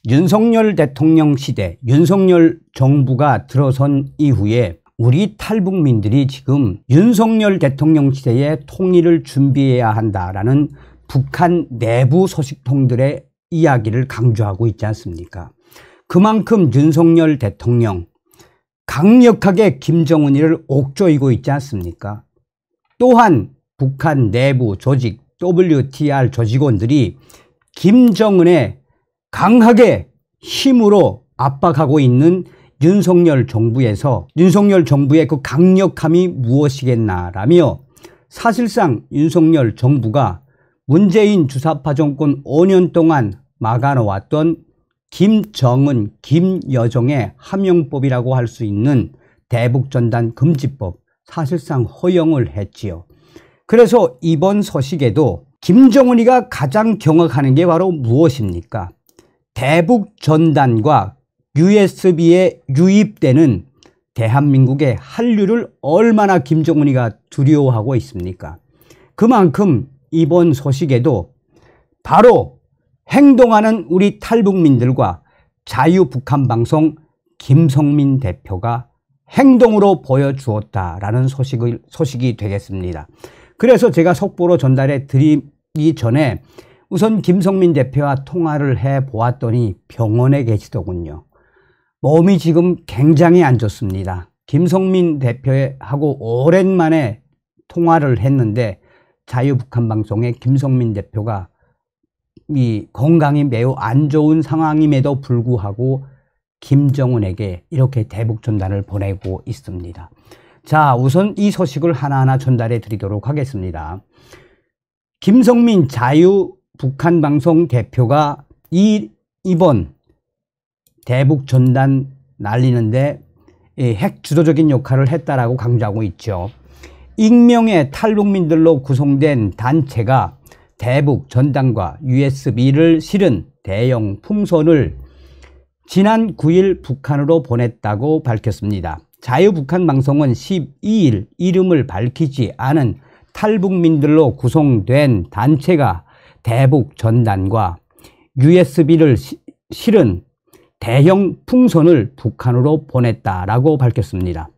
윤석열 대통령 시대, 윤석열 정부가 들어선 이후에 우리 탈북민들이 지금 윤석열 대통령 시대의 통일을 준비해야 한다라는 북한 내부 소식통들의 이야기를 강조하고 있지 않습니까? 그만큼 윤석열 대통령 강력하게 김정은이를 옥죄이고 있지 않습니까? 또한 북한 내부 조직 WTR 조직원들이 김정은의 강하게 힘으로 압박하고 있는 윤석열 정부의 그 강력함이 무엇이겠나라며 사실상 윤석열 정부가 문재인 주사파 정권 5년 동안 막아놓았던 김정은, 김여정의 하명법이라고 할 수 있는 대북전단 금지법 사실상 허용을 했지요. 그래서 이번 소식에도 김정은이가 가장 경악하는 게 바로 무엇입니까? 대북전단과 USB에 유입되는 대한민국의 한류를 얼마나 김정은이가 두려워하고 있습니까? 그만큼 이번 소식에도 바로 행동하는 우리 탈북민들과 자유북한방송 김성민 대표가 행동으로 보여주었다라는 소식이 되겠습니다. 그래서 제가 속보로 전달해 드리기 전에 우선 김성민 대표와 통화를 해 보았더니 병원에 계시더군요. 몸이 지금 굉장히 안 좋습니다. 김성민 대표하고 오랜만에 통화를 했는데 자유북한방송의 김성민 대표가 이 건강이 매우 안 좋은 상황임에도 불구하고 김정은에게 이렇게 대북전단을 보내고 있습니다. 자, 우선 이 소식을 하나하나 전달해 드리도록 하겠습니다. 김성민 자유북한방송 대표가 이번 대북전단 날리는데 핵 주도적인 역할을 했다라고 강조하고 있죠. 익명의 탈북민들로 구성된 단체가 대북 전단과 USB를 실은 대형 풍선을 지난 9일 북한으로 보냈다고 밝혔습니다. 자유북한방송은 12일 이름을 밝히지 않은 탈북민들로 구성된 단체가 대북 전단과 USB를 실은 대형 풍선을 북한으로 보냈다라고 밝혔습니다.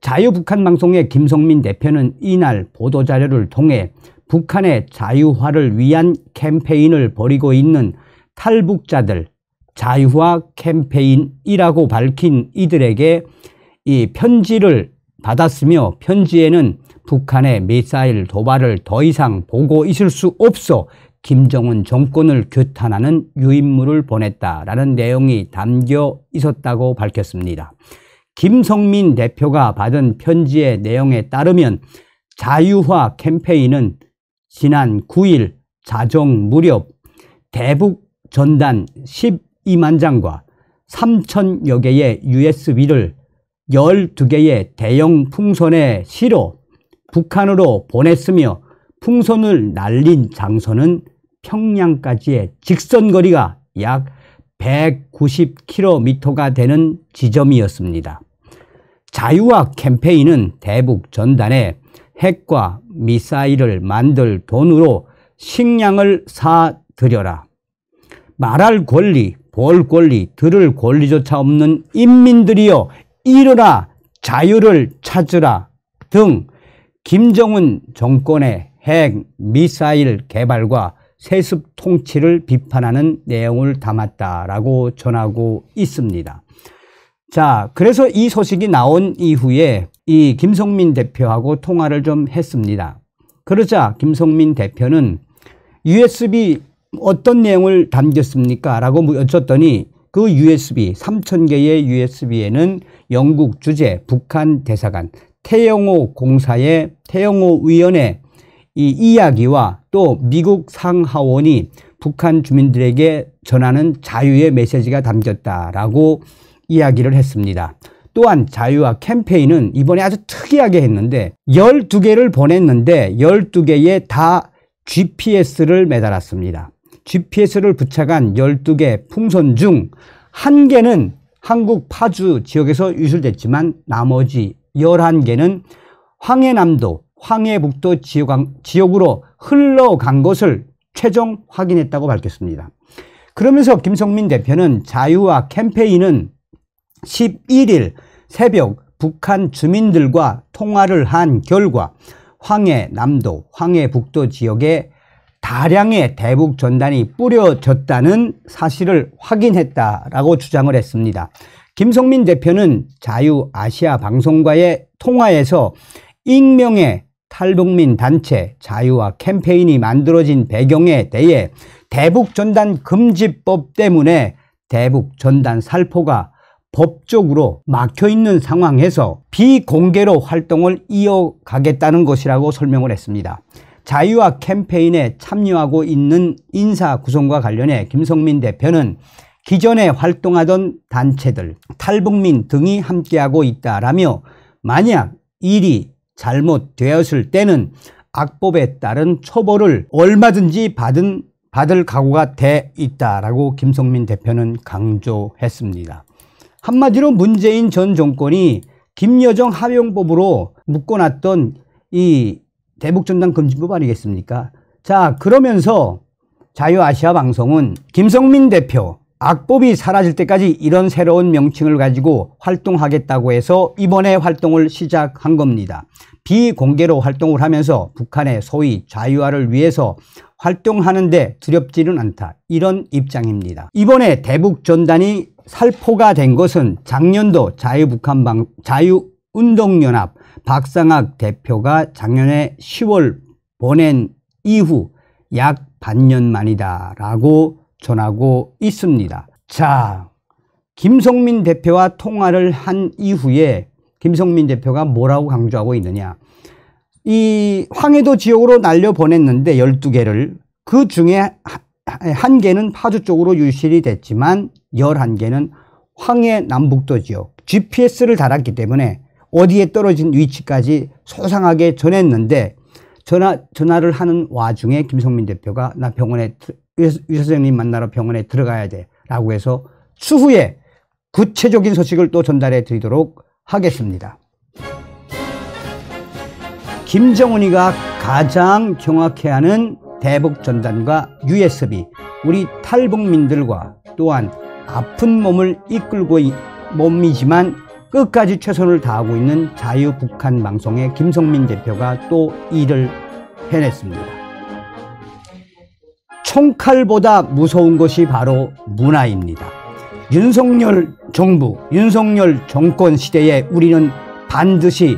자유북한방송의 김성민 대표는 이날 보도자료를 통해 북한의 자유화를 위한 캠페인을 벌이고 있는 탈북자들 자유화 캠페인이라고 밝힌 이들에게 이 편지를 받았으며 편지에는 북한의 미사일 도발을 더 이상 보고 있을 수 없어 김정은 정권을 규탄하는 유인물을 보냈다라는 내용이 담겨 있었다고 밝혔습니다. 김성민 대표가 받은 편지의 내용에 따르면 자유화 캠페인은 지난 9일 자정 무렵 대북 전단 12만 장과 3,000여 개의 USB를 12개의 대형 풍선에 실어 북한으로 보냈으며 풍선을 날린 장소는 평양까지의 직선거리가 약 190km가 되는 지점이었습니다. 자유화 캠페인은 대북 전단에 핵과 미사일을 만들 돈으로 식량을 사들여라. 말할 권리, 볼 권리, 들을 권리조차 없는 인민들이여 일어나 자유를 찾으라 등 김정은 정권의 핵, 미사일 개발과 세습 통치를 비판하는 내용을 담았다라고 전하고 있습니다. 자, 그래서 이 소식이 나온 이후에 이 김성민 대표하고 통화를 좀 했습니다. 그러자 김성민 대표는 USB 어떤 내용을 담겼습니까? 라고 여쭸더니 그 USB 3,000개의 USB에는 영국 주재 북한 대사관 태영호 공사의 태영호 의원의 이 이야기와 또 미국 상하원이 북한 주민들에게 전하는 자유의 메시지가 담겼다라고 이야기를 했습니다. 또한 자유화 캠페인은 이번에 아주 특이하게 했는데 12개를 보냈는데 12개에 다 GPS를 매달았습니다. GPS를 부착한 12개 풍선 중 1개는 한국 파주 지역에서 유출됐지만 나머지 11개는 황해남도, 황해북도 지역으로 흘러간 것을 최종 확인했다고 밝혔습니다. 그러면서 김성민 대표는 자유화 캠페인은 11일 새벽 북한 주민들과 통화를 한 결과 황해남도, 황해북도 지역에 다량의 대북 전단이 뿌려졌다는 사실을 확인했다라고 주장을 했습니다. 김성민 대표는 자유아시아 방송과의 통화에서 익명의 탈북민 단체 자유화 캠페인이 만들어진 배경에 대해 대북 전단 금지법 때문에 대북 전단 살포가 법적으로 막혀있는 상황에서 비공개로 활동을 이어가겠다는 것이라고 설명을 했습니다. 자유화 캠페인에 참여하고 있는 인사 구성과 관련해 김성민 대표는 기존에 활동하던 단체들, 탈북민 등이 함께하고 있다라며 만약 일이 잘못되었을 때는 악법에 따른 처벌을 얼마든지 받을 각오가 돼 있다라고 김성민 대표는 강조했습니다. 한마디로 문재인 전 정권이 김여정 하병법으로 묶어놨던 이 대북전단 금지법 아니겠습니까? 자, 그러면서 자유아시아 방송은 김성민 대표 악법이 사라질 때까지 이런 새로운 명칭을 가지고 활동하겠다고 해서 이번에 활동을 시작한 겁니다. 비공개로 활동을 하면서 북한의 소위 자유화를 위해서 활동하는데 두렵지는 않다. 이런 입장입니다. 이번에 대북전단이 살포가 된 것은 작년도 자유운동연합 박상학 대표가 작년에 10월 보낸 이후 약 반년 만이다라고 전하고 있습니다. 자, 김성민 대표와 통화를 한 이후에 김성민 대표가 뭐라고 강조하고 있느냐. 이 황해도 지역으로 날려보냈는데 12개를 그 중에 1개는 파주 쪽으로 유실이 됐지만 11개는 황해 남북도 지역 GPS를 달았기 때문에 어디에 떨어진 위치까지 소상하게 전했는데 전화를 하는 와중에 김성민 대표가 나 병원에 의사 선생님 만나러 병원에 들어가야 돼 라고 해서 추후에 구체적인 소식을 또 전달해 드리도록 하겠습니다. 김정은이가 가장 경악해하는 대북전단과 USB, 우리 탈북민들과 또한 아픈 몸을 이끌고 몸이지만 끝까지 최선을 다하고 있는 자유북한 방송의 김성민 대표가 또 일을 해냈습니다. 총칼보다 무서운 것이 바로 문화입니다. 윤석열 정부, 윤석열 정권 시대에 우리는 반드시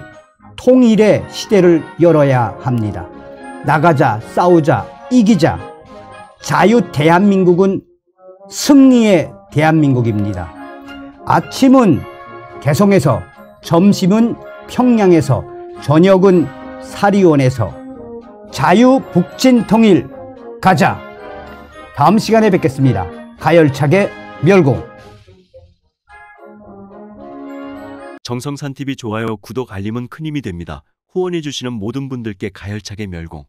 통일의 시대를 열어야 합니다. 나가자, 싸우자, 이기자. 자유 대한민국은 승리의 대한민국입니다. 아침은 개성에서, 점심은 평양에서, 저녁은 사리원에서 자유 북진 통일 가자. 다음 시간에 뵙겠습니다. 가열차게 멸공. 정성산TV 좋아요, 구독, 알림은 큰 힘이 됩니다. 후원해주시는 모든 분들께 가열차게 멸공.